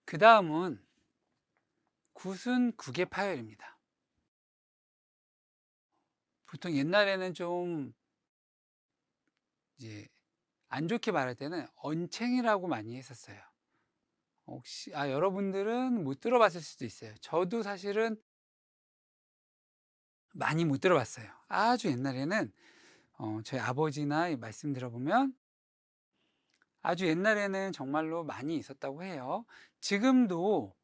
그 다음은 굿은 국의 파열입니다. 보통 옛날에는 좀 이제 안 좋게 말할 때는 언챙이라고 많이 했었어요. 혹시 여러분들은 못 들어봤을 수도 있어요. 저도 사실은 많이 못 들어봤어요. 아주 옛날에는 저희 아버지나 이 말씀 들어보면 아주 옛날에는 정말로 많이 있었다고 해요. 지금도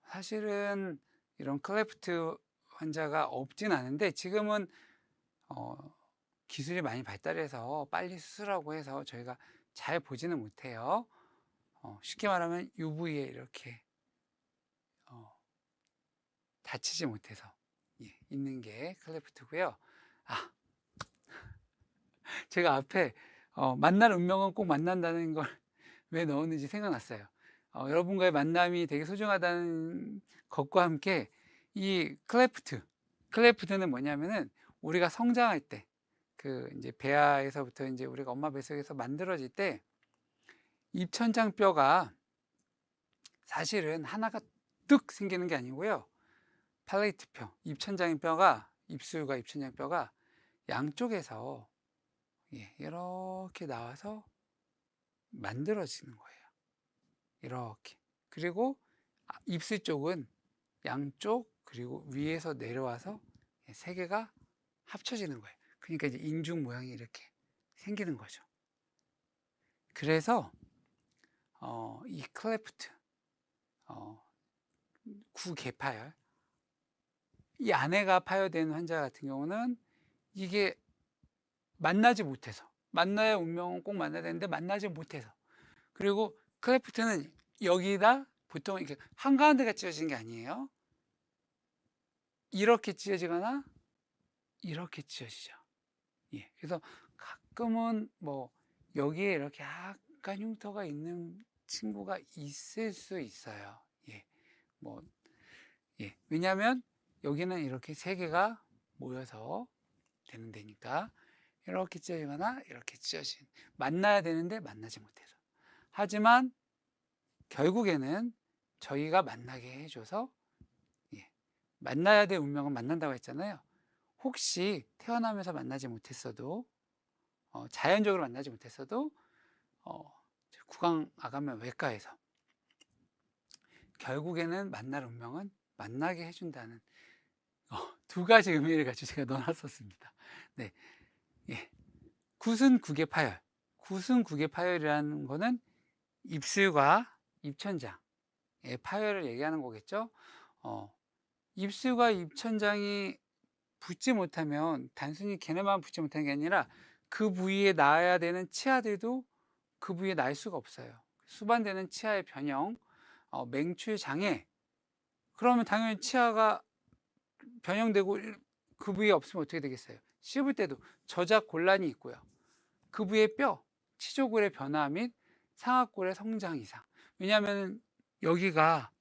사실은 이런 클레프트 환자가 없진 않은데 지금은 어 기술이 많이 발달해서 빨리 수술하고 해서 저희가 잘 보지는 못해요. 쉽게 말하면 UV에 이렇게 어 다치지 못해서 있는 게 클레프트고요. 아 제가 앞에 만날 운명은 꼭 만난다는 걸 왜 넣었는지 생각났어요. 여러분과의 만남이 되게 소중하다는 것과 함께 이 클레프트는 뭐냐면은 우리가 성장할 때 그 이제 배아에서부터 이제 우리가 엄마 뱃속에서 만들어질 때 입천장 뼈가 사실은 하나가 뚝 생기는 게 아니고요. 팔레이트 뼈, 입천장 뼈가 입술과 입천장 뼈가 양쪽에서 이렇게 나와서 만들어지는 거예요. 이렇게. 그리고 입술 쪽은 양쪽 그리고 위에서 내려와서 세 개가 합쳐지는 거예요. 그러니까 이제 인중 모양이 이렇게 생기는 거죠. 그래서 이 클레프트 구개파열 이 안에가 파열된 환자 같은 경우는 이게 만나지 못해서 만나야 운명은 꼭 만나야 되는데 만나지 못해서 그리고 클레프트는 여기다 보통 이렇게 한가운데가 찢어지는 게 아니에요. 이렇게 찢어지거나 이렇게 찢어지죠. 그래서 가끔은 뭐 여기에 이렇게 약간 흉터가 있는 친구가 있을 수 있어요. 뭐 왜냐하면 여기는 이렇게 세 개가 모여서 되는 데니까 이렇게 찢어지거나 이렇게 찢어진 만나야 되는데 만나지 못해서 하지만 결국에는 저희가 만나게 해줘서 만나야 될 운명은 만난다고 했잖아요. 혹시 태어나면서 만나지 못했어도 자연적으로 만나지 못했어도 구강 아가면 외과에서 결국에는 만날 운명은 만나게 해준다는 두 가지 의미를 가지고 제가 넣어놨었습니다. 네, 굿은 국의 파열. 굿은 국의 파열이라는 거는 입술과 입천장의 파열을 얘기하는 거겠죠. 입술과 입천장이 붙지 못하면 단순히 걔네만 붙지 못하는 게 아니라 그 부위에 나야 되는 치아들도 그 부위에 날 수가 없어요. 수반되는 치아의 변형, 맹출 장애. 그러면 당연히 치아가 변형되고 그 부위에 없으면 어떻게 되겠어요? 씹을 때도 저작 곤란이 있고요. 그 부위의 뼈, 치조골의 변화 및 상악골의 성장 이상. 왜냐하면 여기가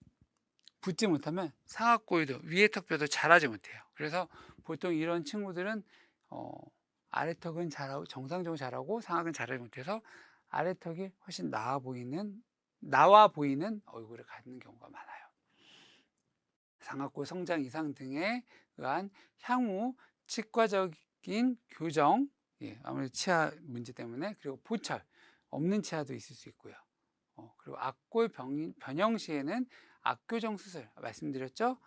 붙지 못하면 상악골도 위에 턱뼈도 자라지 못해요. 그래서 보통 이런 친구들은 아래턱은 자라고 정상적으로 자라고 상악은 자라지 못해서 아래턱이 훨씬 나와 보이는 얼굴을 갖는 경우가 많아요. 상악골 성장 이상 등에 의한 향후 치과적인 교정, 아무래도 치아 문제 때문에 그리고 보철 없는 치아도 있을 수 있고요. 그리고 악골 변형 시에는 악교정 수술 말씀드렸죠.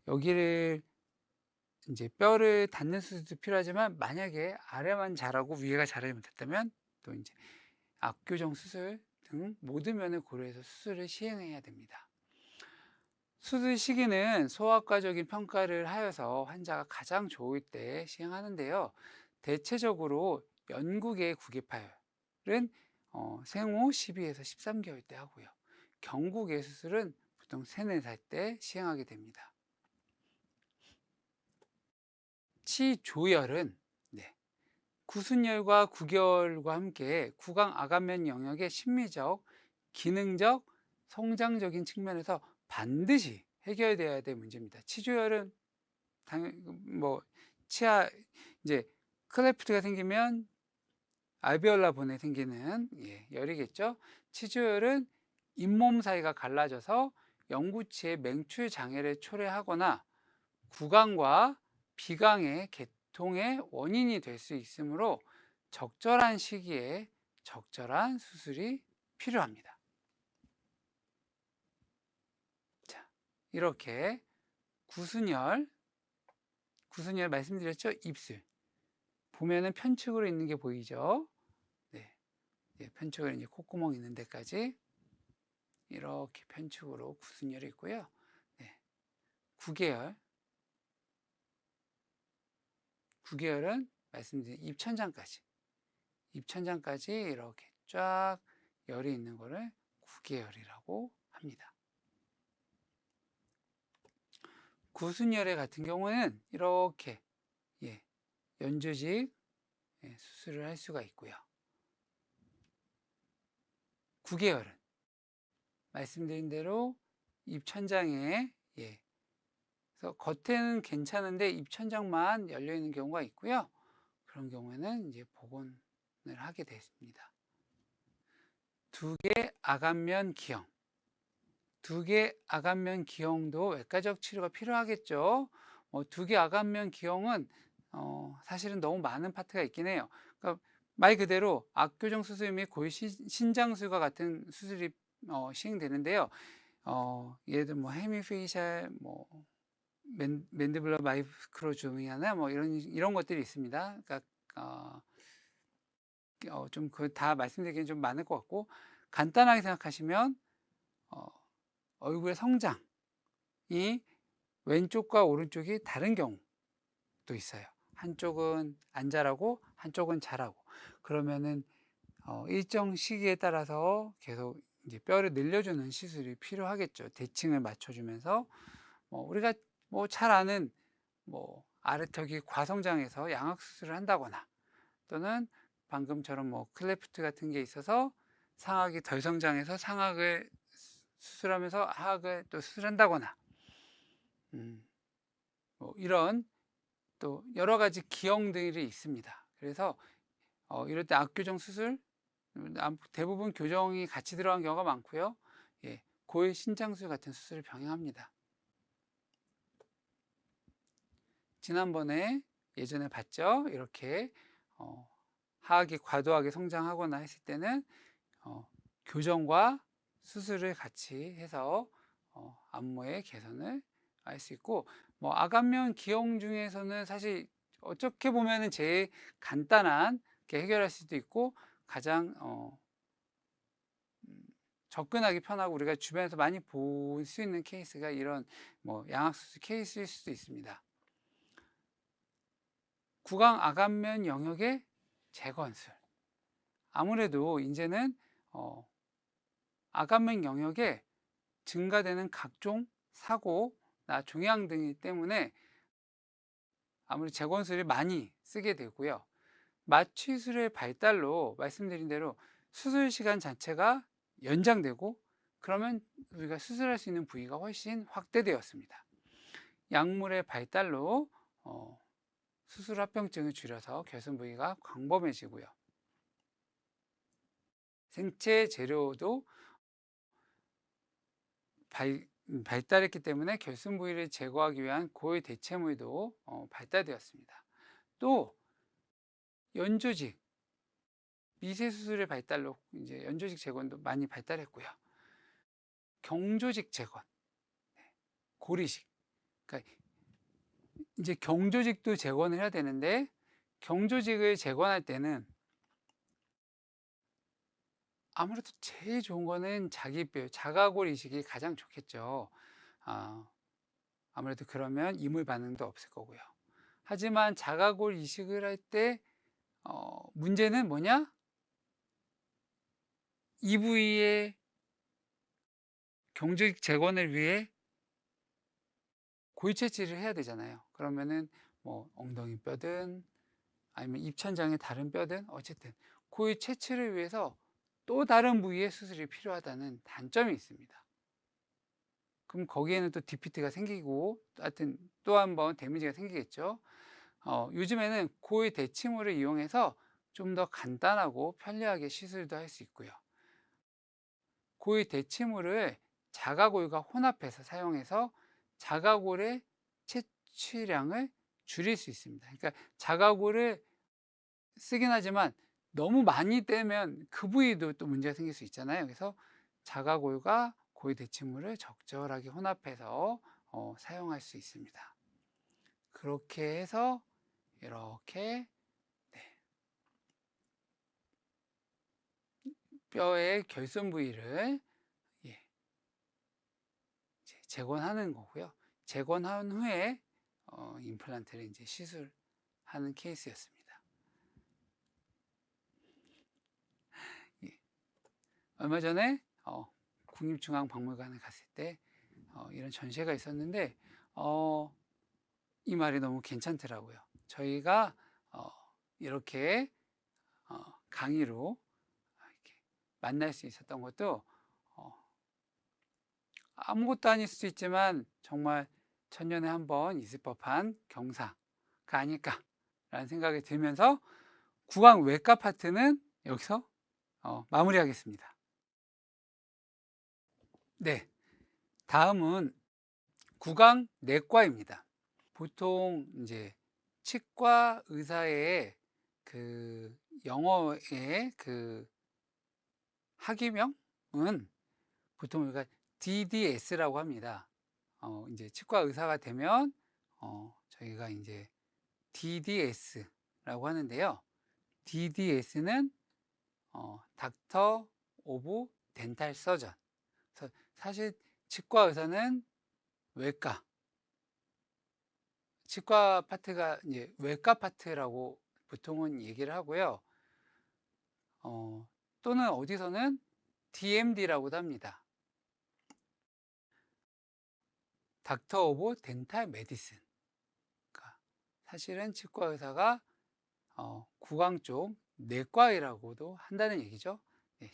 여기를 이제 뼈를 닫는 수술도 필요하지만 만약에 아래만 자라고 위에가 자라지 못했다면 또 이제 악교정 수술 등 모든 면을 고려해서 수술을 시행해야 됩니다. 수술 시기는 소아과적인 평가를 하여서 환자가 가장 좋을 때 시행하는데요. 대체적으로 영국의 구개파열은 생후 12에서 13개월 때 하고요. 경국의 수술은 보통 3, 4살 때 시행하게 됩니다. 치조열은 구순열과 구결과 함께 구강 아간면 영역의 심리적, 기능적, 성장적인 측면에서 반드시 해결돼야 될 문제입니다. 치조열은 당연히 뭐 치아 이제 클레프트가 생기면 알베올라 본에 생기는 열이겠죠. 치조열은 잇몸 사이가 갈라져서 영구치의 맹출 장애를 초래하거나 구강과 비강의 개통의 원인이 될 수 있으므로 적절한 시기에 적절한 수술이 필요합니다. 자, 이렇게 구순혈 말씀드렸죠? 입술. 보면은 편측으로 있는 게 보이죠? 네. 편측으로 이제 콧구멍 있는 데까지 이렇게 편측으로 구순혈이 있고요. 네. 구개혈. 구개혈은 말씀드린 입천장까지 이렇게 쫙 열이 있는 거를 구개혈이라고 합니다. 구순열애 같은 경우는 이렇게 연조직 수술을 할 수가 있고요. 구개혈은 말씀드린 대로 입천장에 그래서 겉에는 괜찮은데 입천장만 열려 있는 경우가 있고요. 그런 경우에는 이제 복원을 하게 됐습니다. 두개 아간면 기형. 두개 아간면 기형도 외과적 치료가 필요하겠죠. 두개 아간면 기형은 사실은 너무 많은 파트가 있긴 해요. 그러니까 말 그대로 악교정 수술 및 고유 신장술과 같은 수술이 시행되는데요. 예를 들어 헤미페이셜, 맨디블러 마이크로조미아나 이런 것들이 있습니다. 그러니까 좀 다 말씀드리기는 좀 많을 것 같고, 간단하게 생각하시면 얼굴의 성장이 왼쪽과 오른쪽이 다른 경우도 있어요. 한쪽은 안 자라고 한쪽은 자라고. 그러면은 일정 시기에 따라서 계속 이제 뼈를 늘려주는 시술이 필요하겠죠. 대칭을 맞춰주면서 우리가 잘 아는 아래턱이 과성장해서 양악 수술을 한다거나, 또는 방금처럼 클레프트 같은 게 있어서 상악이 덜 성장해서 상악을 수술하면서 하악을 또 수술한다거나, 이런 또 여러 가지 기형들이 있습니다. 그래서 이럴 때 악교정 수술, 대부분 교정이 같이 들어간 경우가 많고요. 고일 신장술 같은 수술을 병행합니다. 지난번에 예전에 봤죠? 이렇게 하악이 과도하게 성장하거나 했을 때는 교정과 수술을 같이 해서 안모의 개선을 할 수 있고, 아간면 기형 중에서는 사실 어떻게 보면은 제일 간단한 게 해결할 수도 있고, 가장 접근하기 편하고 우리가 주변에서 많이 볼 수 있는 케이스가 이런 양악수술 케이스일 수도 있습니다. 구강 아간면 영역의 재건술. 아무래도 이제는 아간면 영역에 증가되는 각종 사고나 종양 등이기 때문에 아무래도 재건술을 많이 쓰게 되고요. 마취술의 발달로 말씀드린 대로 수술 시간 자체가 연장되고, 그러면 우리가 수술할 수 있는 부위가 훨씬 확대되었습니다. 약물의 발달로 수술 합병증을 줄여서 결손 부위가 광범해지고요. 생체 재료도 발달했기 때문에 결손 부위를 제거하기 위한 고유 대체물도 발달되었습니다. 또 연조직 미세 수술의 발달로 이제 연조직 재건도 많이 발달했고요. 경조직 재건, 고리식. 그러니까 이제 경조직도 재건을 해야 되는데, 경조직을 재건할 때는 아무래도 제일 좋은 거는 자기뼈, 자가골 이식이 가장 좋겠죠. 아무래도 그러면 이물 반응도 없을 거고요. 하지만 자가골 이식을 할 때 문제는 뭐냐? 이 부위의 경조직 재건을 위해 고유 채취를 해야 되잖아요. 그러면은 엉덩이 뼈든 아니면 입천장의 다른 뼈든 어쨌든 고유 채취를 위해서 또 다른 부위의 수술이 필요하다는 단점이 있습니다. 그럼 거기에는 또 디피트가 생기고, 하여튼 또 한 번 데미지가 생기겠죠. 요즘에는 고유 대칭물을 이용해서 좀 더 간단하고 편리하게 시술도 할 수 있고요. 고유 대치물을 자가고유가 혼합해서 사용해서 자가골의 채취량을 줄일 수 있습니다. 그러니까 자가골을 쓰긴 하지만 너무 많이 떼면 그 부위도 또 문제가 생길 수 있잖아요. 그래서 자가골과 고유 대치물을 적절하게 혼합해서 사용할 수 있습니다. 그렇게 해서 이렇게 뼈의 결손 부위를 재건하는 거고요. 재건한 후에 임플란트를 이제 시술하는 케이스였습니다. 얼마 전에 국립중앙박물관에 갔을 때 이런 전시회가 있었는데 이 말이 너무 괜찮더라고요. 저희가 이렇게 강의로 이렇게 만날 수 있었던 것도 아무것도 아닐 수 있지만 정말 천년에 한 번 있을 법한 경사가 아닐까라는 생각이 들면서 구강 외과 파트는 여기서 마무리하겠습니다. 네, 다음은 구강 내과입니다. 보통 이제 치과 의사의 그 영어의 그 학위명은 보통 우리가 DDS라고 합니다. 이제 치과 의사가 되면 저희가 이제 DDS라고 하는데요. DDS는 닥터 오브 덴탈 서전. 그래서 사실 치과 의사는 외과, 치과 파트가 이제 외과 파트라고 보통은 얘기를 하고요. 또는 어디서는 DMD라고도 합니다. 닥터 오브 덴탈 메디슨. 그러니까 사실은 치과 의사가 구강 쪽 내과이라고도 한다는 얘기죠.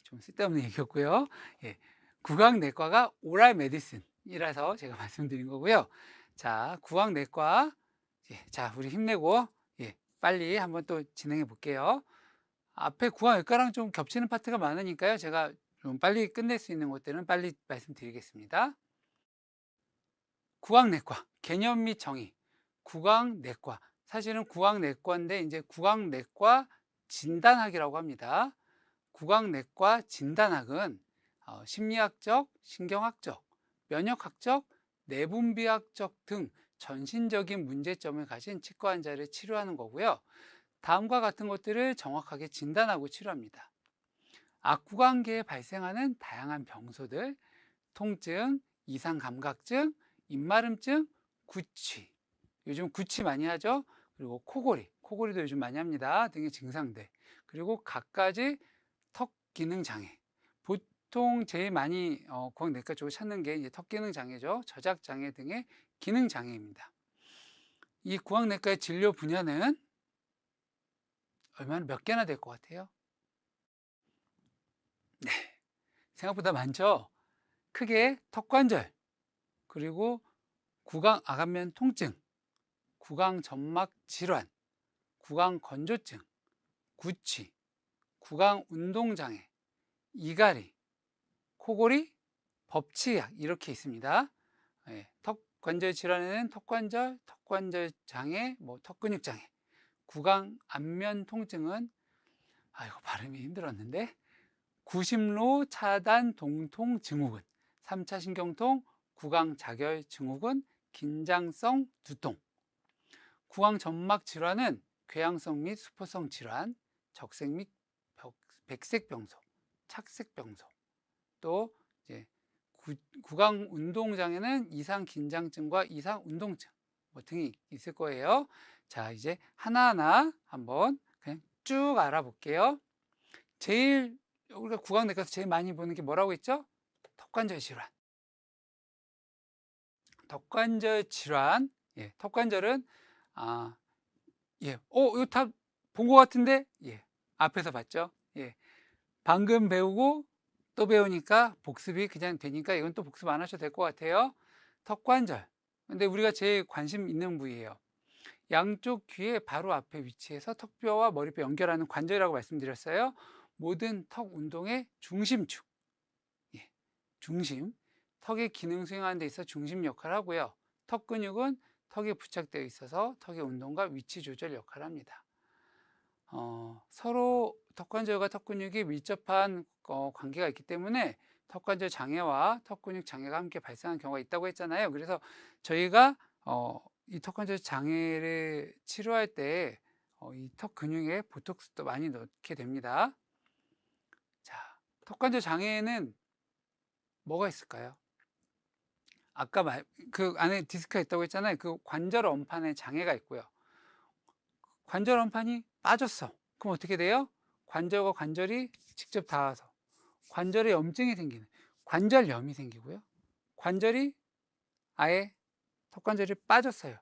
좀 쓸데없는 얘기였고요. 구강 내과가 오랄 메디슨이라서 제가 말씀드린 거고요. 자, 구강 내과. 자, 우리 힘내고 빨리 한번 또 진행해 볼게요. 앞에 구강 외과랑 좀 겹치는 파트가 많으니까요. 제가 좀 빨리 끝낼 수 있는 것들은 빨리 말씀드리겠습니다. 구강내과 개념 및 정의. 구강내과 사실은 구강내과인데 이제 구강내과 진단학이라고 합니다. 구강내과 진단학은 심리학적, 신경학적, 면역학적, 내분비학적 등 전신적인 문제점을 가진 치과 환자를 치료하는 거고요. 다음과 같은 것들을 정확하게 진단하고 치료합니다. 악구강계에 발생하는 다양한 병소들, 통증, 이상감각증, 입마름증, 구취. 요즘 구취 많이 하죠. 그리고 코골이도 요즘 많이 합니다. 등의 증상들. 그리고 갖가지 턱 기능 장애. 보통 제일 많이 구강내과 쪽을 찾는 게 이제 턱 기능 장애죠. 저작 장애 등의 기능 장애입니다. 이 구강내과의 진료 분야는 얼마나 몇 개나 될 것 같아요? 네, 생각보다 많죠. 크게 턱관절, 그리고 구강 아간면 통증, 구강 점막 질환, 구강 건조증, 구취, 구강 운동장애, 이갈이, 코골이, 법치약 이렇게 있습니다. 턱관절 질환에는 턱관절, 턱관절 장애, 턱근육 장애, 구강 안면 통증은 이거 발음이 힘들었는데 구심로 차단 동통 증후군, 3차 신경통, 구강 자결 증후군, 긴장성 두통. 구강 점막 질환은 궤양성 및 수포성 질환, 적색 및 백색 병소, 착색 병소. 또 이제 구강 운동 장애는 이상 긴장증과 이상 운동증 등이 있을 거예요. 자, 이제 하나하나 한번 그냥 쭉 알아볼게요. 제일 우리가 구강내과에서 제일 많이 보는 게 뭐라고 했죠? 턱관절 질환. 턱관절 질환. 턱관절은 이거 다 본 것 같은데 앞에서 봤죠? 방금 배우고 또 배우니까 복습이 그냥 되니까 이건 또 복습 안 하셔도 될 것 같아요. 턱관절. 근데 우리가 제일 관심 있는 부위예요. 양쪽 귀의 바로 앞에 위치해서 턱뼈와 머리뼈 연결하는 관절이라고 말씀드렸어요. 모든 턱 운동의 중심축. 중심, 턱의 기능 수행하는 데 있어 중심 역할을 하고요. 턱 근육은 턱에 부착되어 있어서 턱의 운동과 위치 조절 역할을 합니다. 서로 턱관절과 턱 근육이 밀접한 관계가 있기 때문에 턱관절 장애와 턱 근육 장애가 함께 발생하는 경우가 있다고 했잖아요. 그래서 저희가 이 턱관절 장애를 치료할 때 이 턱 근육에 보톡스도 많이 넣게 됩니다. 자, 턱관절 장애에는 뭐가 있을까요? 아까 그 안에 디스크가 있다고 했잖아요. 그 관절 원판에 장애가 있고요. 관절 원판이 빠졌어. 그럼 어떻게 돼요? 관절과 관절이 직접 닿아서 관절에 염증이 생기는 관절염이 생기고요. 관절이 아예 턱관절이 빠졌어요.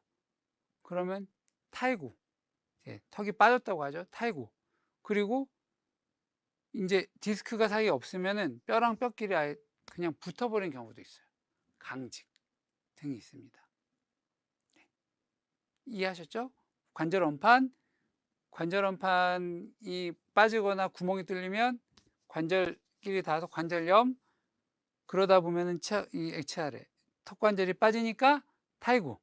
그러면 탈구, 턱이 빠졌다고 하죠. 탈구. 그리고 이제 디스크가 사이에 없으면은 뼈랑 뼈끼리 아예 그냥 붙어버린 경우도 있어요. 강직 등이 있습니다. 이해하셨죠? 관절 원판이 빠지거나 구멍이 뚫리면 관절끼리 닿아서 관절염, 그러다 보면은 이 액체아래 턱관절이 빠지니까 탈구,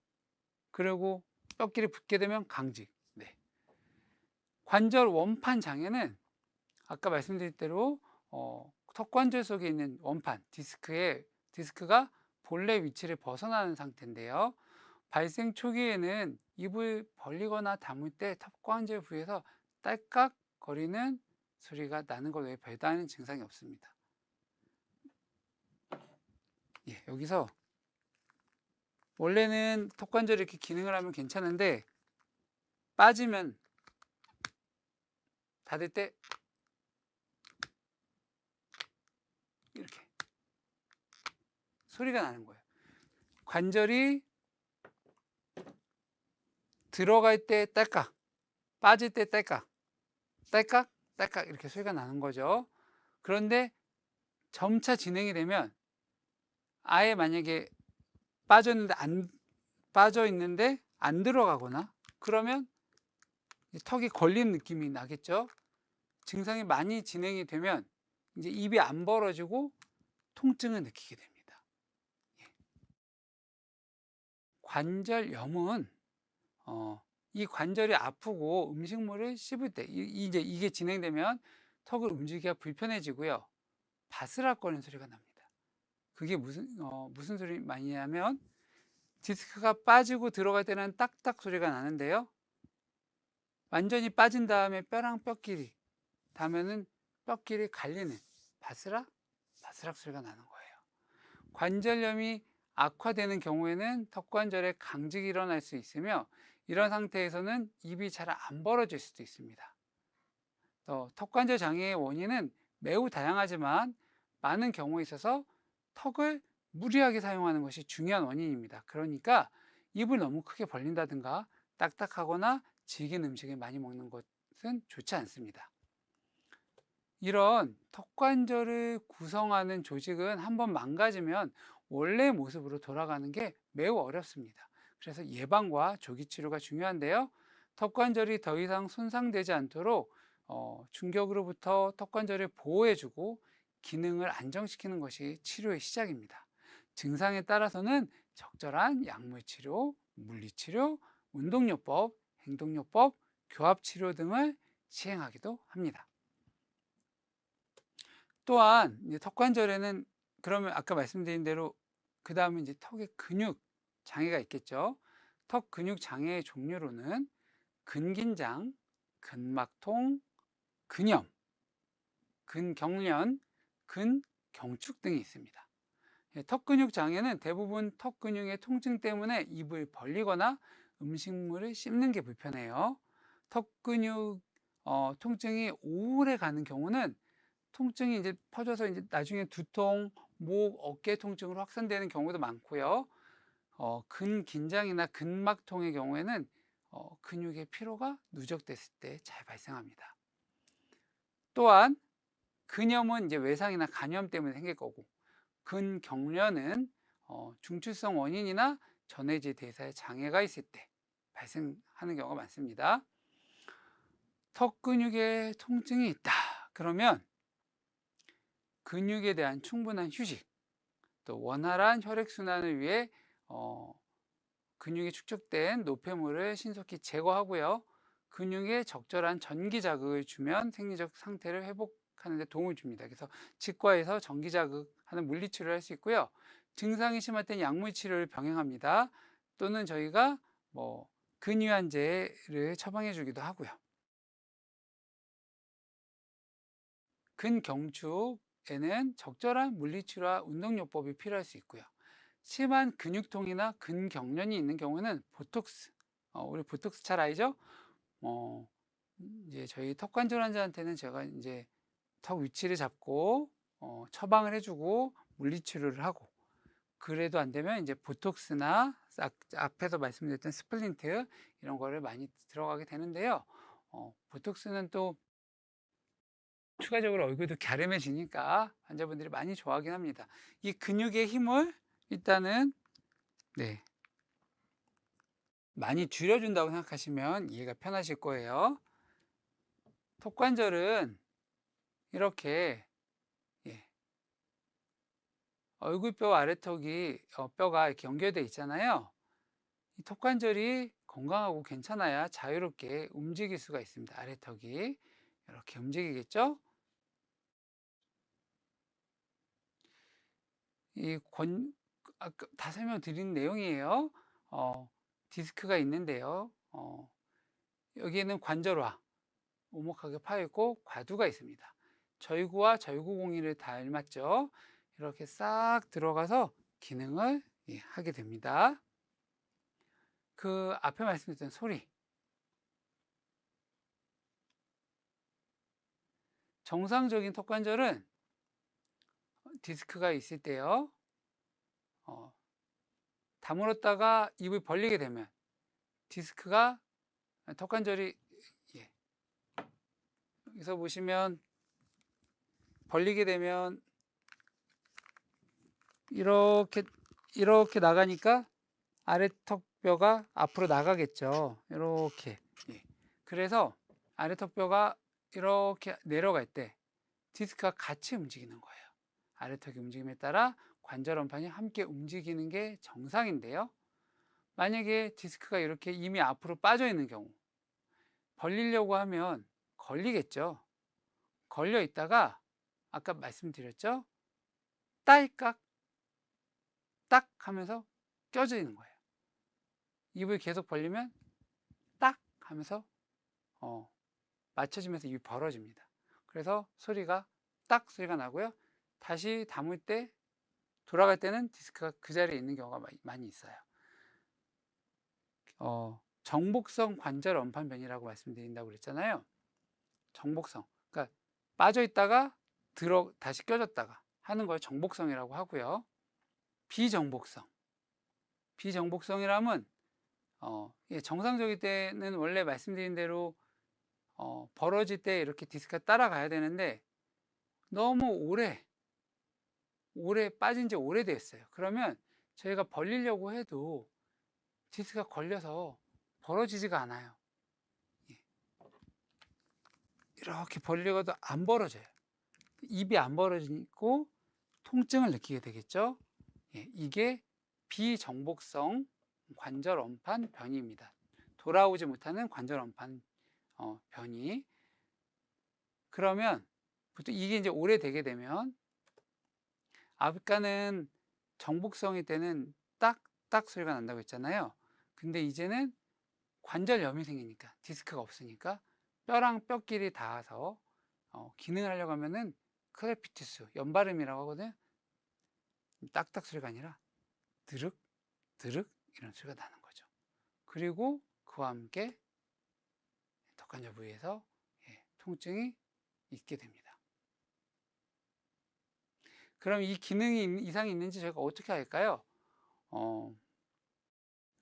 그리고 뼈끼리 붙게 되면 강직. 네. 관절 원판 장애는 아까 말씀드린 대로 턱관절 속에 있는 원판 디스크가 본래 위치를 벗어나는 상태인데요. 발생 초기에는 입을 벌리거나 다물 때 턱관절 부위에서 딸깍거리는 소리가 나는 것 외에 별다른 증상이 없습니다. 예, 여기서 원래는 턱관절이 이렇게 기능을 하면 괜찮은데 빠지면 닫을 때 이렇게 소리가 나는 거예요. 관절이 들어갈 때 딸깍, 빠질 때 딸깍, 딸깍, 딸깍 이렇게 소리가 나는 거죠. 그런데 점차 진행이 되면 아예 만약에 빠져 있는데 안 들어가거나 그러면 턱이 걸린 느낌이 나겠죠. 증상이 많이 진행이 되면 이제 입이 안 벌어지고 통증을 느끼게 됩니다. 관절염은 이 관절이 아프고 음식물을 씹을 때 이제 이게 진행되면 턱을 움직이기가 불편해지고요. 바스락거리는 소리가 납니다. 그게 무슨 소리 많이 하면 디스크가 빠지고 들어갈 때는 딱딱 소리가 나는데요. 완전히 빠진 다음에 뼈랑 뼈끼리 닿으면은 뼈끼리 갈리는 바스락 소리가 나는 거예요. 관절염이 악화되는 경우에는 턱관절에 강직이 일어날 수 있으며 이런 상태에서는 입이 잘 안 벌어질 수도 있습니다. 턱관절 장애의 원인은 매우 다양하지만 많은 경우에 있어서 턱을 무리하게 사용하는 것이 중요한 원인입니다. 그러니까 입을 너무 크게 벌린다든가 딱딱하거나 질긴 음식을 많이 먹는 것은 좋지 않습니다. 이런 턱관절을 구성하는 조직은 한번 망가지면 원래 모습으로 돌아가는 게 매우 어렵습니다. 그래서 예방과 조기 치료가 중요한데요. 턱관절이 더 이상 손상되지 않도록 충격으로부터 턱관절을 보호해주고 기능을 안정시키는 것이 치료의 시작입니다. 증상에 따라서는 적절한 약물치료, 물리치료, 운동요법, 행동요법, 교합치료 등을 시행하기도 합니다. 또한 이제 턱관절에는 그러면 아까 말씀드린 대로 그 다음에 이제 턱의 근육 장애가 있겠죠. 턱 근육 장애의 종류로는 근긴장, 근막통, 근염, 근경련, 근경축 등이 있습니다. 턱 근육 장애는 대부분 턱 근육의 통증 때문에 입을 벌리거나 음식물을 씹는 게 불편해요. 턱 근육 통증이 오래 가는 경우는 통증이 이제 퍼져서 이제 나중에 두통, 목, 어깨 통증으로 확산되는 경우도 많고요. 근긴장이나 근막통의 경우에는 근육의 피로가 누적됐을 때 잘 발생합니다. 또한 근염은 이제 외상이나 간염 때문에 생길 거고, 근경련은 중추성 원인이나 전해질 대사에 장애가 있을 때 발생하는 경우가 많습니다. 턱 근육에 통증이 있다 그러면 근육에 대한 충분한 휴식, 또 원활한 혈액순환을 위해 근육에 축적된 노폐물을 신속히 제거하고요. 근육에 적절한 전기 자극을 주면 생리적 상태를 회복하는 데 도움을 줍니다. 그래서 치과에서 전기 자극하는 물리치료를 할 수 있고요. 증상이 심할 땐 약물 치료를 병행합니다. 또는 저희가 근유한제를 처방해 주기도 하고요. 근경축에는 적절한 물리치료와 운동요법이 필요할 수 있고요. 심한 근육통이나 근경련이 있는 경우는 보톡스, 우리 보톡스 잘 알죠? 이제 저희 턱관절 환자한테는 제가 이제 턱 위치를 잡고 처방을 해주고 물리치료를 하고, 그래도 안 되면 이제 보톡스나 앞에서 말씀드렸던 스플린트 이런 거를 많이 들어가게 되는데요. 보톡스는 또 추가적으로 얼굴도 갸름해지니까 환자분들이 많이 좋아하긴 합니다. 이 근육의 힘을 일단은 네, 많이 줄여준다고 생각하시면 이해가 편하실 거예요. 턱관절은 이렇게 얼굴뼈 아래턱이 뼈가 이렇게 연결되어 있잖아요. 이 턱관절이 건강하고 괜찮아야 자유롭게 움직일 수가 있습니다. 아래턱이 이렇게 움직이겠죠? 아까 다 설명드린 내용이에요. 디스크가 있는데요. 여기에는 관절화, 오목하게 파여있고 과두가 있습니다. 절구와 절구공이를 닮았죠. 이렇게 싹 들어가서 기능을 하게 됩니다. 그 앞에 말씀드렸던 소리, 정상적인 턱관절은 디스크가 있을 때요, 다물었다가 입을 벌리게 되면 디스크가 턱관절이 여기서 보시면 벌리게 되면 이렇게 나가니까 아래턱뼈가 앞으로 나가겠죠. 이렇게. 그래서 아래턱뼈가 이렇게 내려갈 때 디스크가 같이 움직이는 거예요. 아래턱의 움직임에 따라 관절 원판이 함께 움직이는 게 정상인데요. 만약에 디스크가 이렇게 이미 앞으로 빠져 있는 경우, 벌리려고 하면 걸리겠죠. 걸려 있다가 아까 말씀드렸죠. 딸깍 딱 하면서 껴지는 거예요. 입을 계속 벌리면 딱 하면서 맞춰지면서 입이 벌어집니다. 그래서 소리가 딱 소리가 나고요. 다시 담을 때 돌아갈 때는 디스크가 그 자리에 있는 경우가 많이 있어요. 정복성 관절 원판변이라고 말씀드린다고 그랬잖아요. 정복성, 그러니까 빠져 있다가 다시 껴졌다가 하는 걸 정복성이라고 하고요. 비정복성이라면 정상적일 때는 원래 말씀드린 대로 벌어질 때 이렇게 디스크가 따라가야 되는데 너무 오래 빠진 지 오래됐어요. 그러면 저희가 벌리려고 해도 디스크가 걸려서 벌어지지가 않아요. 이렇게 벌리고도 안 벌어져요. 입이 안 벌어지고 통증을 느끼게 되겠죠. 이게 비정복성 관절 원판 변이입니다. 돌아오지 못하는 관절 원판 변이. 그러면 보통 이게 이제 오래되게 되면, 아까는 정복성일 때는 딱딱 소리가 난다고 했잖아요. 근데 이제는 관절염이 생기니까, 디스크가 없으니까 뼈랑 뼈끼리 닿아서 기능을 하려고 하면은 크레피투스, 연발음이라고 하거든요. 딱딱 소리가 아니라 드륵 드륵 이런 소리가 나는 거죠. 그리고 그와 함께 턱관절 부위에서 통증이 있게 됩니다. 그럼 이 기능이 이상이 있는지 저희가 어떻게 할까요?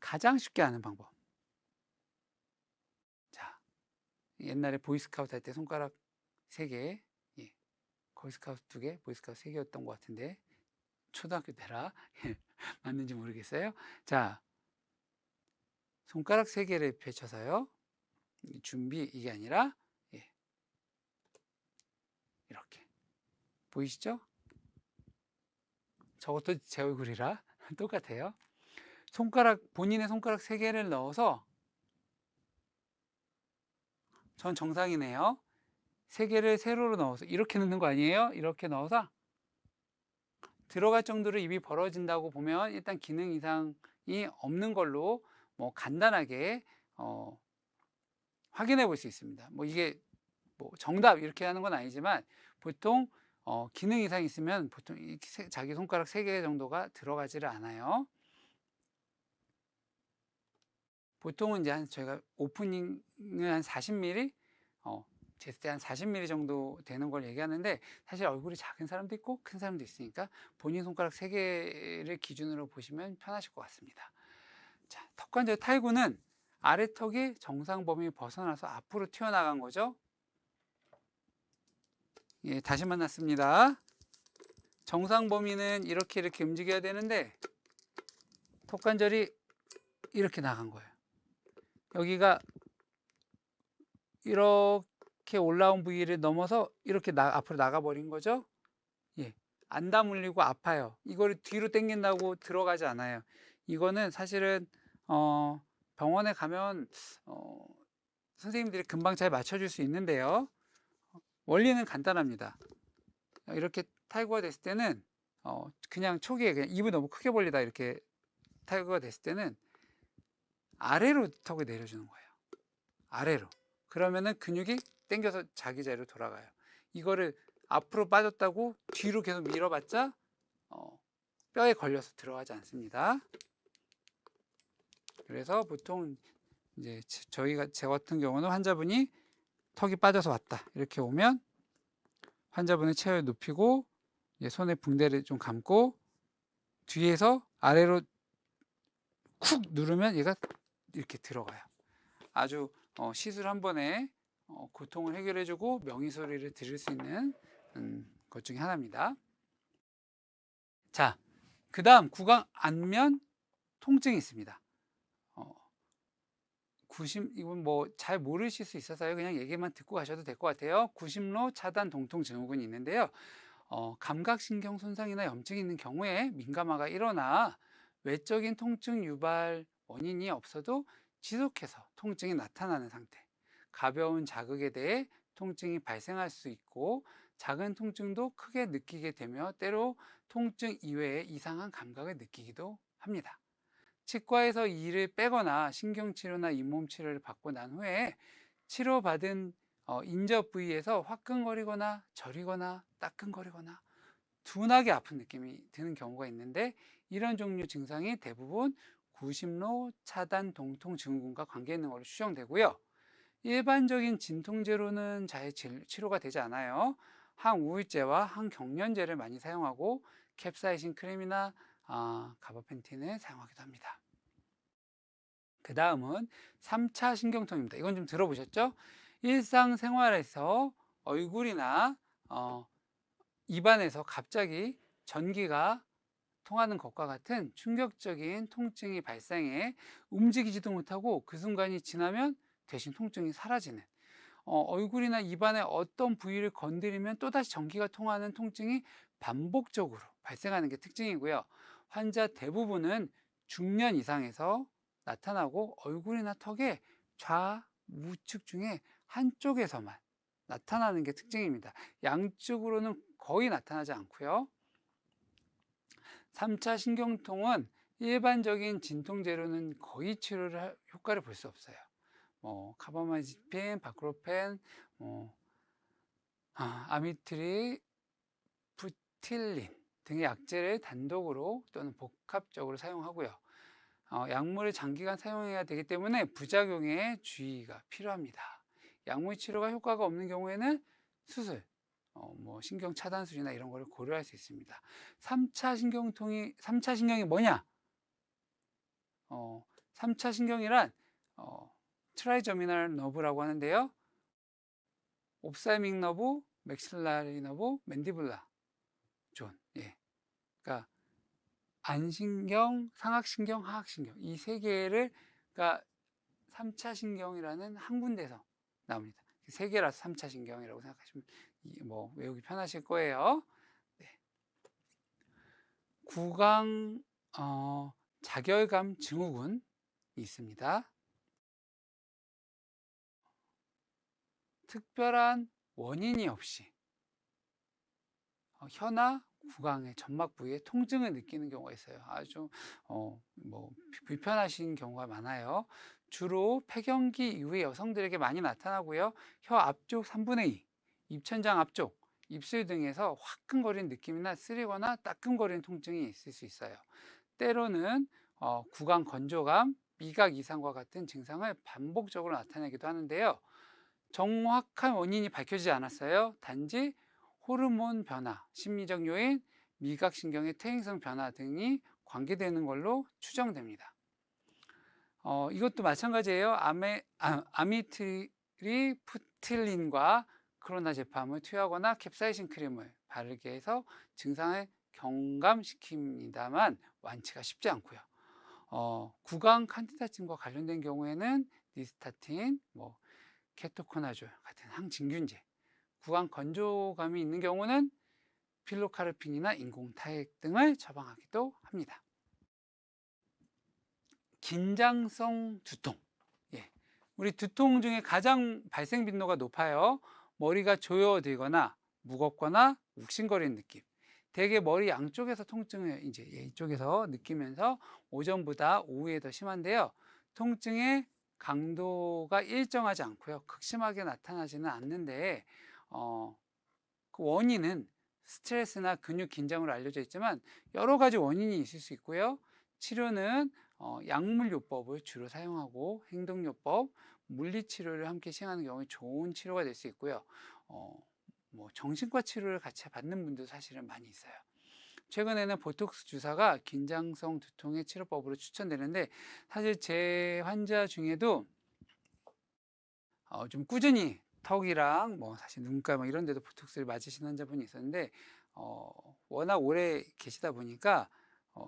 가장 쉽게 하는 방법. 자, 옛날에 보이스카우트 할 때 손가락 3개, 걸스카우트 2개, 보이스카우트 3개였던 것 같은데, 초등학교 때라 맞는지 모르겠어요. 자, 손가락 3개를 펼쳐서요. 준비, 이게 아니라 이렇게 보이시죠? 저것도 제 얼굴이라 똑같아요. 본인의 손가락 3개를 넣어서, 전 정상이네요. 3개를 세로로 넣어서 이렇게 넣는 거 아니에요? 이렇게 넣어서 들어갈 정도로 입이 벌어진다고 보면 일단 기능 이상이 없는 걸로 뭐 간단하게 확인해 볼 수 있습니다. 뭐 이게 뭐 정답 이렇게 하는 건 아니지만, 보통 기능 이상이 있으면 보통 자기 손가락 3개 정도가 들어가지를 않아요. 보통은 이제 저희가 오프닝은 한 40mm, 쟀을 때 한 40mm 정도 되는 걸 얘기하는데, 사실 얼굴이 작은 사람도 있고 큰 사람도 있으니까 본인 손가락 3개를 기준으로 보시면 편하실 것 같습니다. 자, 턱관절 탈구는 아래턱이 정상 범위 벗어나서 앞으로 튀어나간 거죠. 예, 다시 만났습니다. 정상 범위는 이렇게 움직여야 되는데 턱관절이 이렇게 나간 거예요. 여기가 이렇게 올라온 부위를 넘어서 이렇게 앞으로 나가버린 거죠. 예, 안 다물리고 아파요. 이거를 뒤로 당긴다고 들어가지 않아요. 이거는 사실은 병원에 가면 선생님들이 금방 잘 맞춰줄 수 있는데요. 원리는 간단합니다. 이렇게 탈구가 됐을 때는 그냥 초기에 그냥 입을 너무 크게 벌리다 이렇게 탈구가 됐을 때는 아래로 턱을 내려주는 거예요. 아래로. 그러면은 근육이 당겨서 자기 자리로 돌아가요. 이거를 앞으로 빠졌다고 뒤로 계속 밀어봤자 뼈에 걸려서 들어가지 않습니다. 그래서 보통 이제 제 같은 경우는 환자분이 턱이 빠져서 왔다 이렇게 오면 환자분의 체형을 눕히고 손에 붕대를 좀 감고 뒤에서 아래로 쿡 누르면 얘가 이렇게 들어가요. 아주 시술 한 번에 고통을 해결해주고 명의소리를 들을 수 있는 것 중에 하나입니다. 자, 그 다음 구강 안면 통증이 있습니다. 이건 뭐 잘 모르실 수 있어서요. 그냥 얘기만 듣고 가셔도 될 것 같아요. 구심로 차단 동통 증후군이 있는데요. 감각신경 손상이나 염증이 있는 경우에 민감화가 일어나 외적인 통증 유발 원인이 없어도 지속해서 통증이 나타나는 상태. 가벼운 자극에 대해 통증이 발생할 수 있고 작은 통증도 크게 느끼게 되며 때로 통증 이외의 이상한 감각을 느끼기도 합니다. 치과에서 이를 빼거나 신경치료나 잇몸치료를 받고 난 후에 치료받은 인접 부위에서 화끈거리거나 저리거나 따끔거리거나 둔하게 아픈 느낌이 드는 경우가 있는데, 이런 종류 증상이 대부분 구심로 차단 동통 증후군과 관계 있는 것으로 추정되고요. 일반적인 진통제로는 잘 치료가 되지 않아요. 항우울제와 항경련제를 많이 사용하고 캡사이신 크림이나 가바펜틴을 사용하기도 합니다. 그 다음은 3차 신경통입니다. 이건 좀 들어보셨죠? 일상생활에서 얼굴이나 입안에서 갑자기 전기가 통하는 것과 같은 충격적인 통증이 발생해 움직이지도 못하고 그 순간이 지나면 대신 통증이 사라지는, 얼굴이나 입안의 어떤 부위를 건드리면 또다시 전기가 통하는 통증이 반복적으로 발생하는 게 특징이고요. 환자 대부분은 중년 이상에서 나타나고 얼굴이나 턱의 좌우측 중에 한쪽에서만 나타나는 게 특징입니다. 양쪽으로는 거의 나타나지 않고요. 3차 신경통은 일반적인 진통제로는 거의 효과를 볼 수 없어요. 카바마이제핀, 바크로펜, 아미트리, 부틸린 등의 약제를 단독으로 또는 복합적으로 사용하고요. 약물을 장기간 사용해야 되기 때문에 부작용에 주의가 필요합니다. 약물 치료가 효과가 없는 경우에는 수술, 신경 차단술이나 이런 거를 고려할 수 있습니다. 3차 신경이 뭐냐? 3차 신경이란 트라이저미널 너브라고 하는데요. 옵살믹 너브, 맥실라리 너브, 맨디블라 존. 예. 그러니까 안신경, 상악신경, 하악신경 이 세 개를, 그러니까 3차 신경이라는 한 군데서 나옵니다. 세 개라서 3차 신경이라고 생각하시면 외우기 편하실 거예요. 네. 구강 자결감 증후군이 있습니다. 특별한 원인이 없이 혀나 구강의 점막 부위에 통증을 느끼는 경우가 있어요. 아주 불편하신 경우가 많아요. 주로 폐경기 이후의 여성들에게 많이 나타나고요. 혀 앞쪽 3분의 2, 입천장 앞쪽, 입술 등에서 화끈거리는 느낌이나 쓰리거나 따끔거리는 통증이 있을 수 있어요. 때로는 구강 건조감, 미각 이상과 같은 증상을 반복적으로 나타내기도 하는데요. 정확한 원인이 밝혀지지 않았어요. 단지 호르몬 변화, 심리적 요인, 미각신경의 퇴행성 변화 등이 관계되는 걸로 추정됩니다. 이것도 마찬가지예요. 아미트리프틸린과 크로나제팜을 투여하거나 캡사이신 크림을 바르게 해서 증상을 경감시킵니다만 완치가 쉽지 않고요. 구강 칸디다증과 관련된 경우에는 니스타틴, 케토코나졸 같은 항진균제, 구강 건조감이 있는 경우는 필로카르핀이나 인공타액 등을 처방하기도 합니다. 긴장성 두통. 우리 두통 중에 가장 발생 빈도가 높아요. 머리가 조여들거나 무겁거나 욱신거리는 느낌. 대개 머리 양쪽에서 통증을 이쪽에서 느끼면서 오전보다 오후에 더 심한데요. 통증의 강도가 일정하지 않고요. 극심하게 나타나지는 않는데 그 원인은 스트레스나 근육 긴장으로 알려져 있지만 여러 가지 원인이 있을 수 있고요. 치료는 약물요법을 주로 사용하고 행동요법, 물리치료를 함께 시행하는 경우에 좋은 치료가 될 수 있고요. 정신과 치료를 같이 받는 분도 사실은 많이 있어요. 최근에는 보톡스 주사가 긴장성 두통의 치료법으로 추천되는데 사실 제 환자 중에도 좀 꾸준히 턱이랑 사실 눈가 이런 데도 보톡스를 맞으신 환자분이 있었는데 워낙 오래 계시다 보니까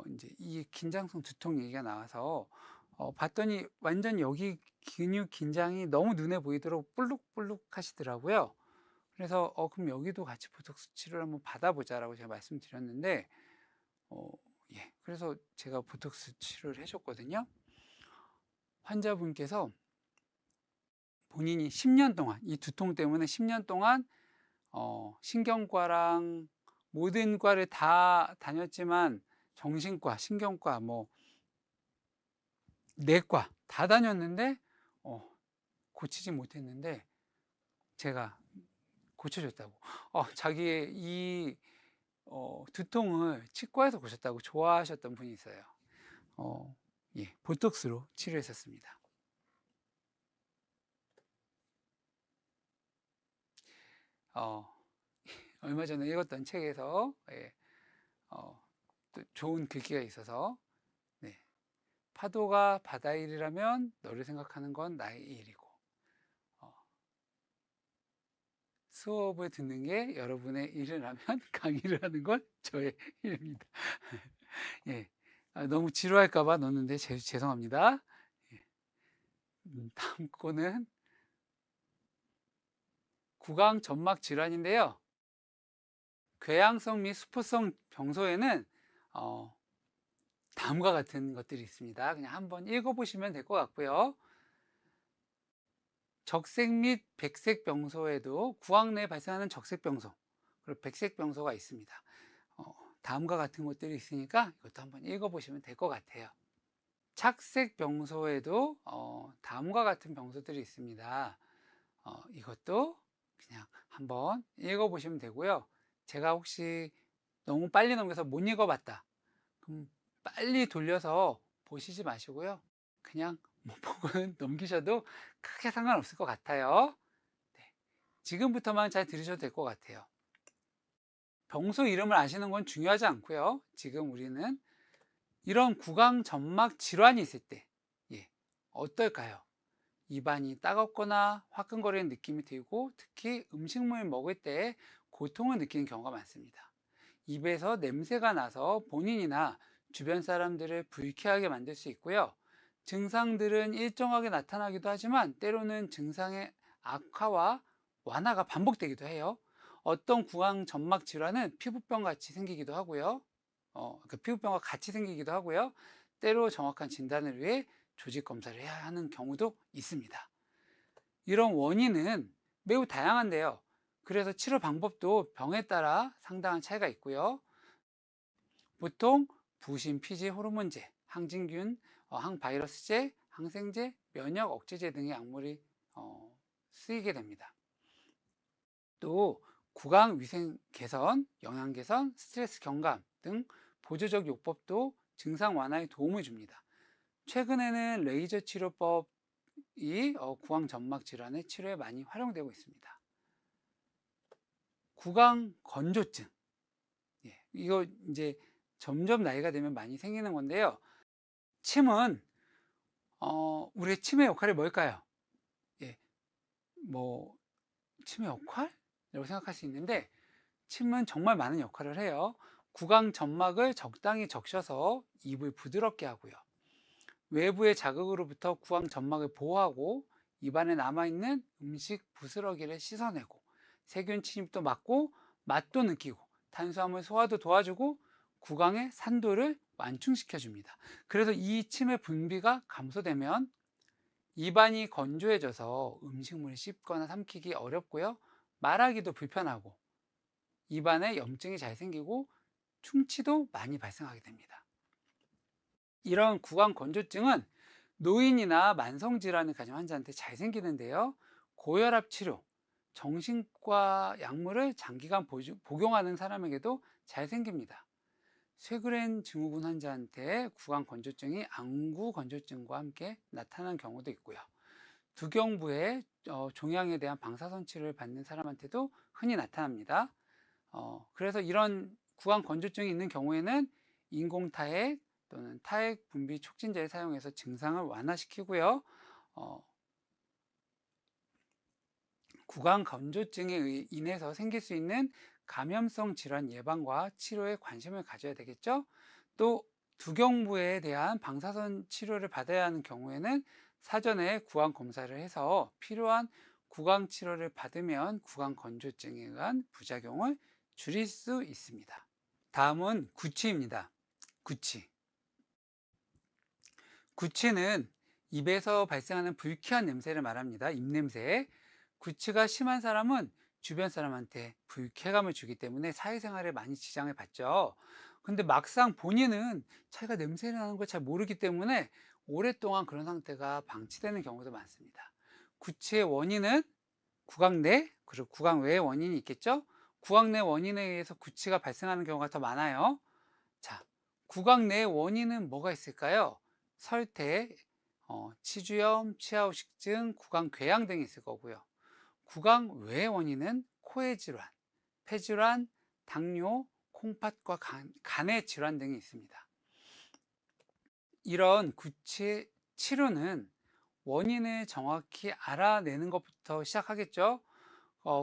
이제 이 긴장성 두통 얘기가 나와서 봤더니 완전 여기 근육 긴장이 너무 눈에 보이도록 볼록볼록 하시더라고요. 그래서 그럼 여기도 같이 보톡스 치료를 한번 받아보자라고 제가 말씀드렸는데 그래서 제가 보톡스 치료를 해줬거든요. 환자분께서 본인이 10년 동안 이 두통 때문에 10년 동안 신경과랑 모든 과를 다 다녔지만 정신과, 신경과, 내과 다 다녔는데 고치지 못했는데 제가 고쳐줬다고. 자기의 이 두통을 치과에서 고쳤다고 좋아하셨던 분이 있어요. 보톡스로 치료했었습니다. 얼마 전에 읽었던 책에서 또 좋은 글귀가 있어서 파도가 바다의 일이라면 너를 생각하는 건 나의 일이고 수업을 듣는 게 여러분의 일이라면 강의를 하는 건 저의 일입니다. 너무 지루할까봐 넣었는데 죄송합니다. 다음 거는 구강 점막 질환인데요. 궤양성 및 수포성 병소에는 다음과 같은 것들이 있습니다. 그냥 한번 읽어보시면 될 것 같고요. 적색 및 백색 병소에도 구강 내에 발생하는 적색 병소 그리고 백색 병소가 있습니다. 다음과 같은 것들이 있으니까 이것도 한번 읽어보시면 될 것 같아요. 착색 병소에도 다음과 같은 병소들이 있습니다. 이것도 그냥 한번 읽어보시면 되고요. 제가 혹시 너무 빨리 넘겨서 못 읽어봤다 그럼 빨리 돌려서 보시지 마시고요. 그냥 못 보고는 넘기셔도 크게 상관없을 것 같아요. 지금부터만 잘 들으셔도 될 것 같아요. 병소 이름을 아시는 건 중요하지 않고요. 지금 우리는 이런 구강 점막 질환이 있을 때 어떨까요? 입안이 따갑거나 화끈거리는 느낌이 들고 특히 음식물 먹을 때 고통을 느끼는 경우가 많습니다. 입에서 냄새가 나서 본인이나 주변 사람들을 불쾌하게 만들 수 있고요. 증상들은 일정하게 나타나기도 하지만 때로는 증상의 악화와 완화가 반복되기도 해요. 어떤 구강 점막 질환은 피부병 같이 생기기도 하고요. 그 피부병과 같이 생기기도 하고요. 때로 정확한 진단을 위해 조직 검사를 해야 하는 경우도 있습니다. 이런 원인은 매우 다양한데요. 그래서 치료 방법도 병에 따라 상당한 차이가 있고요. 보통 부신, 피지, 호르몬제, 항진균, 항바이러스제, 항생제, 면역 억제제 등의 약물이 쓰이게 됩니다. 또 구강 위생 개선, 영양 개선, 스트레스 경감 등 보조적 요법도 증상 완화에 도움을 줍니다. 최근에는 레이저 치료법이 구강 점막 질환의 치료에 많이 활용되고 있습니다. 구강 건조증. 예, 이거 이제 점점 나이가 되면 많이 생기는 건데요. 침은 우리의 침의 역할이 뭘까요? 예, 뭐 침의 역할이라고 생각할 수 있는데 침은 정말 많은 역할을 해요. 구강 점막을 적당히 적셔서 입을 부드럽게 하고요. 외부의 자극으로부터 구강 점막을 보호하고 입안에 남아있는 음식 부스러기를 씻어내고 세균 침입도 막고 맛도 느끼고 탄수화물 소화도 도와주고 구강의 산도를 완충시켜 줍니다. 그래서 이 침의 분비가 감소되면 입안이 건조해져서 음식물을 씹거나 삼키기 어렵고요. 말하기도 불편하고 입안에 염증이 잘 생기고 충치도 많이 발생하게 됩니다. 이런 구강 건조증은 노인이나 만성질환을 가진 환자한테 잘 생기는데요. 고혈압 치료, 정신과 약물을 장기간 복용하는 사람에게도 잘 생깁니다. 쇠그렌 증후군 환자한테 구강 건조증이 안구 건조증과 함께 나타난 경우도 있고요. 두경부의 종양에 대한 방사선 치료를 받는 사람한테도 흔히 나타납니다. 그래서 이런 구강 건조증이 있는 경우에는 인공타액 또는 타액 분비 촉진제를 사용해서 증상을 완화시키고요. 구강 건조증에 인해서 생길 수 있는 감염성 질환 예방과 치료에 관심을 가져야 되겠죠. 또 두경부에 대한 방사선 치료를 받아야 하는 경우에는 사전에 구강 검사를 해서 필요한 구강 치료를 받으면 구강 건조증에 의한 부작용을 줄일 수 있습니다. 다음은 구취입니다. 구취. 구취는 입에서 발생하는 불쾌한 냄새를 말합니다. 입냄새. 구취가 심한 사람은 주변 사람한테 불쾌감을 주기 때문에 사회생활에 많이 지장을 받죠. 근데 막상 본인은 자기가 냄새 나는 걸 잘 모르기 때문에 오랫동안 그런 상태가 방치되는 경우도 많습니다. 구취의 원인은 구강 내 그리고 구강 외의 원인이 있겠죠. 구강 내 원인에 의해서 구취가 발생하는 경우가 더 많아요. 자, 구강 내 원인은 뭐가 있을까요? 설태, 치주염, 치아후식증, 구강 궤양 등이 있을 거고요. 구강 외의 원인은 코의 질환, 폐질환, 당뇨, 콩팥과 간의 질환 등이 있습니다. 이런 구취의 치료는 원인을 정확히 알아내는 것부터 시작하겠죠.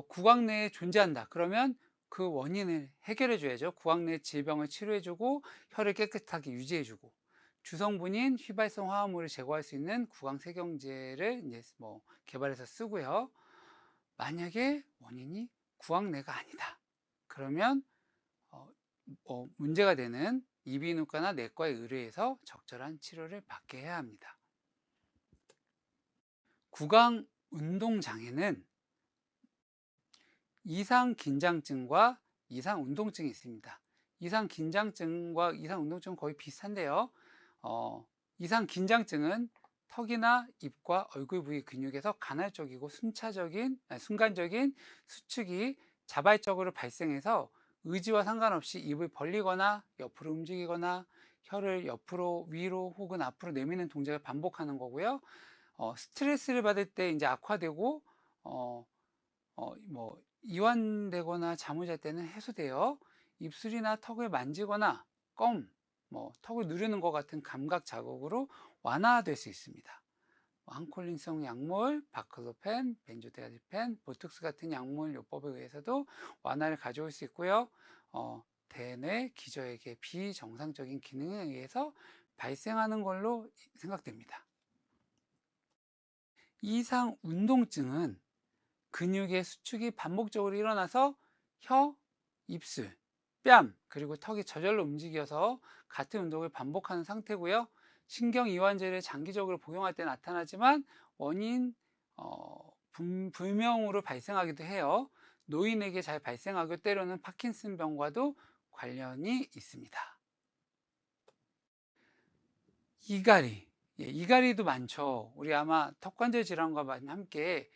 구강 내에 존재한다. 그러면 그 원인을 해결해 줘야죠. 구강 내 질병을 치료해 주고 혀를 깨끗하게 유지해 주고 주성분인 휘발성 화합물을 제거할 수 있는 구강 세경제를 이제 개발해서 쓰고요. 만약에 원인이 구강 내가 아니다. 그러면 문제가 되는 이비인후과나 내과에 의뢰해서 적절한 치료를 받게 해야 합니다. 구강 운동 장애는 이상 긴장증과 이상 운동증이 있습니다. 이상 긴장증과 이상 운동증은 거의 비슷한데요. 이상 긴장증은 턱이나 입과 얼굴 부위 근육에서 간헐적이고 순간적인 수축이 자발적으로 발생해서 의지와 상관없이 입을 벌리거나 옆으로 움직이거나 혀를 옆으로 위로 혹은 앞으로 내미는 동작을 반복하는 거고요. 스트레스를 받을 때 이제 악화되고 이완되거나 잠을 잘 때는 해소돼요. 입술이나 턱을 만지거나 턱을 누르는 것 같은 감각 자극으로 완화될 수 있습니다. 항콜린성 약물, 바클로펜, 벤조디아제펜, 보톡스 같은 약물 요법에 의해서도 완화를 가져올 수 있고요. 대뇌 기저에게 비정상적인 기능에 의해서 발생하는 걸로 생각됩니다. 이상 운동증은 근육의 수축이 반복적으로 일어나서 혀, 입술, 뺨 그리고 턱이 저절로 움직여서 같은 운동을 반복하는 상태고요. 신경이완제를 장기적으로 복용할 때 나타나지만 원인 불명으로 발생하기도 해요. 노인에게 잘 발생하고 때로는 파킨슨병과도 관련이 있습니다. 이갈이. 예, 이갈이도 많죠. 우리 아마 턱관절 질환과 함께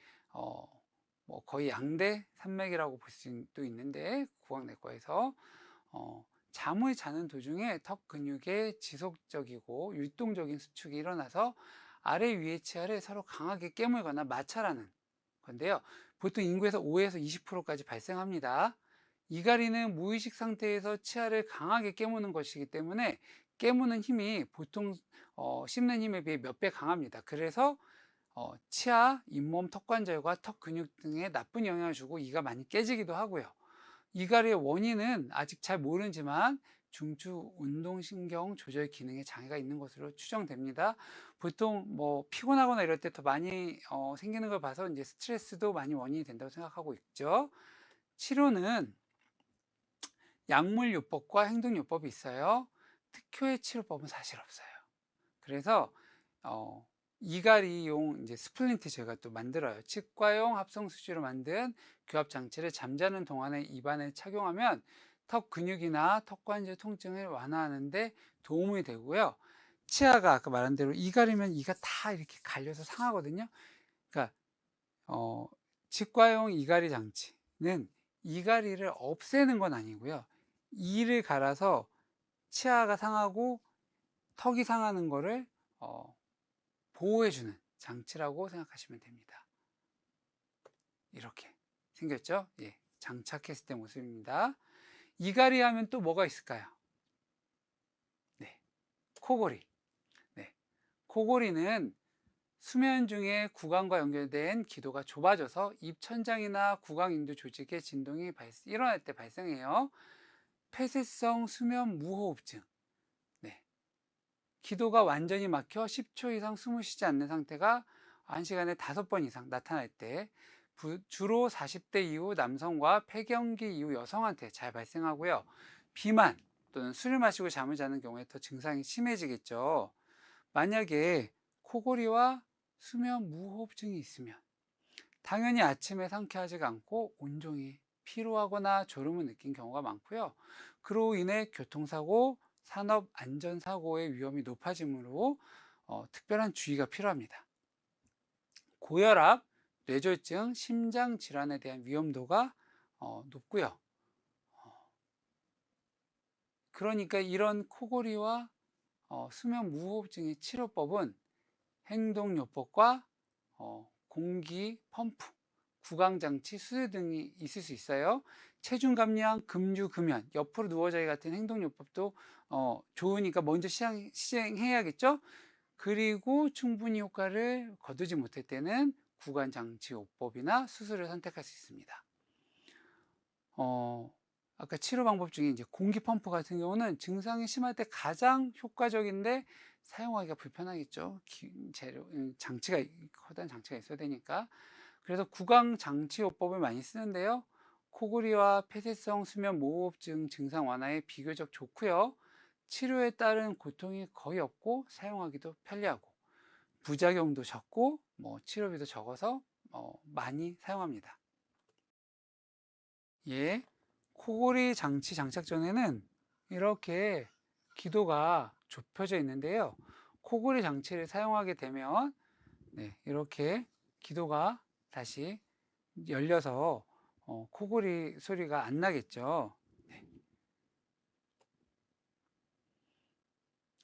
거의 양대 산맥이라고 볼 수도 있는데 구강내과에서 잠을 자는 도중에 턱 근육의 지속적이고 율동적인 수축이 일어나서 아래 위의 치아를 서로 강하게 깨물거나 마찰하는 건데요. 보통 인구에서 5에서 20%까지 발생합니다. 이갈이는 무의식 상태에서 치아를 강하게 깨무는 것이기 때문에 깨무는 힘이 보통 씹는 힘에 비해 몇 배 강합니다. 그래서 치아, 잇몸, 턱관절과 턱 근육 등에 나쁜 영향을 주고 이가 많이 깨지기도 하고요. 이갈의 원인은 아직 잘 모르지만 중추 운동신경 조절 기능에 장애가 있는 것으로 추정됩니다. 보통 피곤하거나 이럴 때 더 많이 생기는 걸 봐서 이제 스트레스도 많이 원인이 된다고 생각하고 있죠. 치료는 약물요법과 행동요법이 있어요. 특효의 치료법은 사실 없어요. 그래서 이갈이용 이제 스플린트 제가 또 만들어요. 치과용 합성 수지로 만든 교합 장치를 잠자는 동안에 입안에 착용하면 턱 근육이나 턱관절 통증을 완화하는데 도움이 되고요. 치아가 아까 말한 대로 이갈이면 이가 다 이렇게 갈려서 상하거든요. 그러니까 치과용 이갈이 장치는 이갈이를 없애는 건 아니고요. 이를 갈아서 치아가 상하고 턱이 상하는 거를 보호해주는 장치라고 생각하시면 됩니다. 이렇게 생겼죠? 예, 장착했을 때 모습입니다. 이갈이 하면 또 뭐가 있을까요? 네, 코골이. 네, 코골이는 수면 중에 구강과 연결된 기도가 좁아져서 입천장이나 구강인두 조직에 진동이 일어날 때 발생해요. 폐쇄성 수면 무호흡증. 네, 기도가 완전히 막혀 10초 이상 숨을 쉬지 않는 상태가 1시간에 5번 이상 나타날 때 주로 40대 이후 남성과 폐경기 이후 여성한테 잘 발생하고요. 비만 또는 술을 마시고 잠을 자는 경우에 더 증상이 심해지겠죠. 만약에 코골이와 수면 무호흡증이 있으면 당연히 아침에 상쾌하지가 않고 온종일 피로하거나 졸음을 느낀 경우가 많고요. 그로 인해 교통사고, 산업안전사고의 위험이 높아지므로 특별한 주의가 필요합니다. 고혈압, 뇌졸중, 심장질환에 대한 위험도가 높고요. 그러니까 이런 코골이와 수면 무호흡증의 치료법은 행동요법과 공기 펌프, 구강장치, 수술 등이 있을 수 있어요. 체중 감량, 금주, 금연, 옆으로 누워자기 같은 행동요법도 좋으니까 먼저 시행해야겠죠. 그리고 충분히 효과를 거두지 못할 때는 구강장치요법이나 수술을 선택할 수 있습니다. 아까 치료 방법 중에 이제 공기 펌프 같은 경우는 증상이 심할 때 가장 효과적인데 사용하기가 불편하겠죠. 장치가 커다란 장치가 있어야 되니까. 그래서 구강 장치요법을 많이 쓰는데요. 코골이와 폐쇄성 수면 무호흡증 증상 완화에 비교적 좋고요. 치료에 따른 고통이 거의 없고 사용하기도 편리하고 부작용도 적고 치료비도 적어서 많이 사용합니다. 예, 코골이 장치 장착 전에는 이렇게 기도가 좁혀져 있는데요. 코골이 장치를 사용하게 되면 이렇게 기도가 다시 열려서 코골이 소리가 안 나겠죠. 네.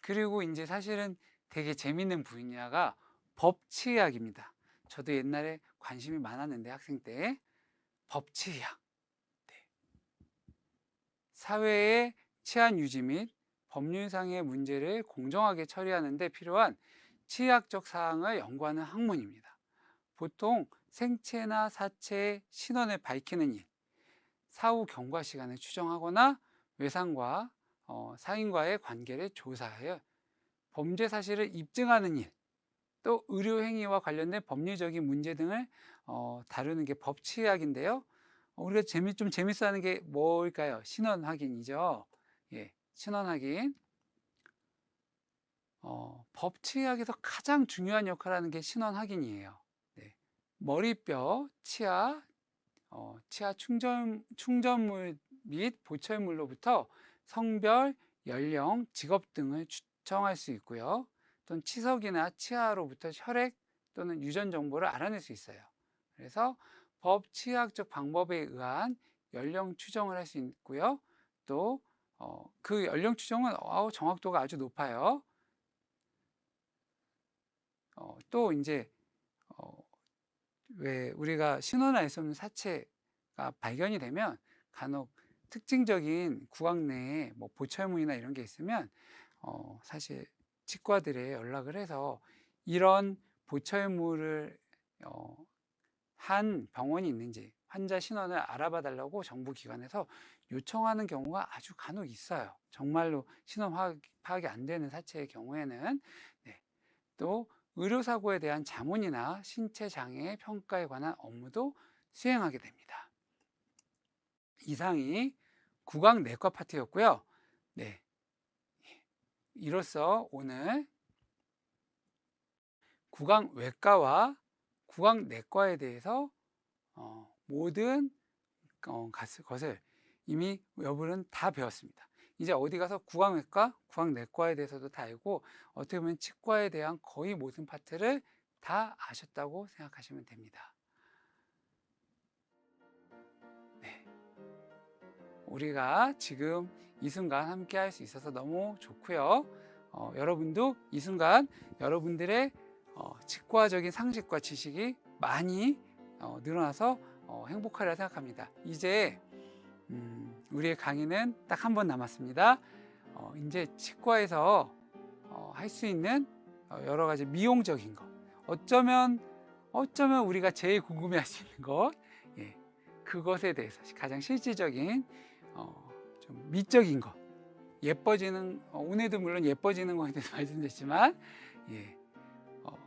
그리고 이제 사실은 되게 재밌는 분야가 법치의학입니다. 저도 옛날에 관심이 많았는데 학생 때 법치의학. 사회의 치안 유지 및 법률상의 문제를 공정하게 처리하는 데 필요한 치의학적 사항을 연구하는 학문입니다. 보통 생체나 사체의 신원을 밝히는 일, 사후 경과 시간을 추정하거나 외상과 사인과의 관계를 조사하여 범죄 사실을 입증하는 일, 또 의료 행위와 관련된 법률적인 문제 등을 다루는 게 법치의학인데요. 우리가 좀 재밌어 하는 게 뭘까요? 신원 확인이죠. 예, 신원 확인. 법치의학에서 가장 중요한 역할을 하는 게 신원 확인이에요. 네. 머리뼈, 치아 충전물 및 보철물로부터 성별, 연령, 직업 등을 추정할 수 있고요. 또는 치석이나 치아로부터 혈액 또는 유전 정보를 알아낼 수 있어요. 그래서 법치의학적 방법에 의한 연령 추정을 할 수 있고요. 또 그 연령 추정은 정확도가 아주 높아요. 또 이제 왜 우리가 신원을 알 수 없는 사체가 발견이 되면 간혹 특징적인 구강 내에 뭐 보철물이나 이런 게 있으면 사실 치과들에 연락을 해서 이런 보철물을 한 병원이 있는지 환자 신원을 알아봐 달라고 정부 기관에서 요청하는 경우가 아주 간혹 있어요. 정말로 신원 파악이 안 되는 사체의 경우에는. 네. 또 의료사고에 대한 자문이나 신체 장애 평가에 관한 업무도 수행하게 됩니다. 이상이 구강내과 파트였고요. 네. 이로써 오늘 구강외과와 구강내과에 대해서 모든 것을 이미 여러분은 다 배웠습니다. 이제 어디 가서 구강외과, 구강내과에 대해서도 다 알고 어떻게 보면 치과에 대한 거의 모든 파트를 다 아셨다고 생각하시면 됩니다. 네. 우리가 지금 이 순간 함께 할 수 있어서 너무 좋고요. 여러분도 이 순간 여러분들의 치과적인 상식과 지식이 많이 늘어나서 행복하리라 생각합니다. 이제 우리의 강의는 딱 한 번 남았습니다. 이제 치과에서 할 수 있는 여러 가지 미용적인 것, 어쩌면 우리가 제일 궁금해할 수 있는 것, 예, 그것에 대해서 가장 실질적인 좀 미적인 것, 예뻐지는 오늘도 물론 예뻐지는 것에 대해서 말씀드렸지만, 예,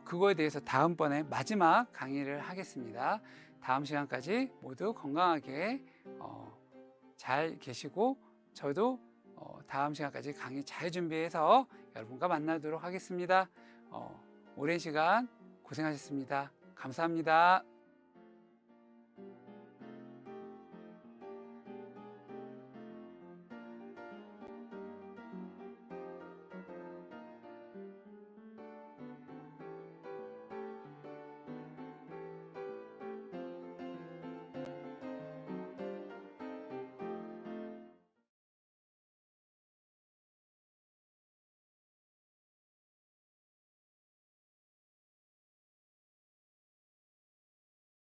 그거에 대해서 다음번에 마지막 강의를 하겠습니다. 다음 시간까지 모두 건강하게 잘 계시고 저도 다음 시간까지 강의 잘 준비해서 여러분과 만나도록 하겠습니다. 오랜 시간 고생하셨습니다. 감사합니다.